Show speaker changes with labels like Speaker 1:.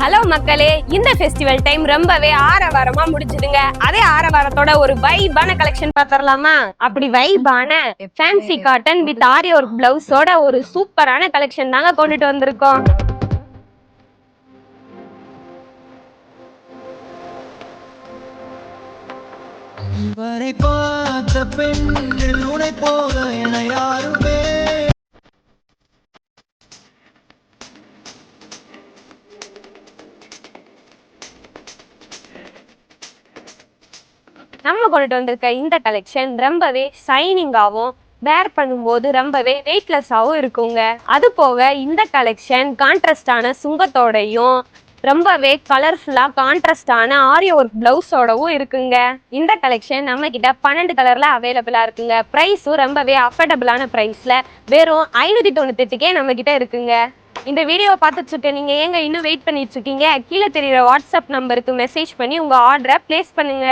Speaker 1: Hello மக்களே, இந்த festival time ரொம்பவே ஆரவாரமா முடிஞ்சுதுங்க. அதே ஆரவாரத்தோட ஒரு வைபான கலெக்ஷன் பாத்திரலாமா? அப்படி வைபான fancy cotton with aari work பிளவுஸோட ஒரு சூப்பரான கலெக்ஷன் தாங்க கொண்டுட்டு வந்திருக்கோம்.
Speaker 2: இவரை பார்த்த பெண்ணில் உனை போல என யாருமே.
Speaker 1: நம்ம கொண்டுட்டு வந்திருக்க இந்த கலெக்ஷன் ரொம்பவே ஷைனிங்காகவும் வேர் பண்ணும்போது ரொம்பவே வெயிட்லெஸ்ஸாகவும் இருக்குங்க. அது போக இந்த கலெக்ஷன் கான்ட்ராஸ்டான சுங்கத்தோடையும் ரொம்பவே கலர்ஃபுல்லாக கான்ட்ராஸ்டான ஆரி ஒர்க் பிளவுஸோடவும் இருக்குங்க. இந்த கலெக்ஷன் நம்ம கிட்ட 12 கலர்ல அவைலபிளா இருக்குங்க. ப்ரைஸும் ரொம்பவே அஃபோர்டபுளான ப்ரைஸ்ல வெறும் 598க்கே நம்ம கிட்ட இருக்குங்க. இந்த வீடியோவை பார்த்துட்டு இருக்க நீங்க ஏங்க இன்னும் வெயிட் பண்ணிட்டு இருக்கீங்க? கீழே தெரியுற வாட்ஸ்அப் நம்பருக்கு மெசேஜ் பண்ணி உங்க ஆர்டரை பிளேஸ் பண்ணுங்க.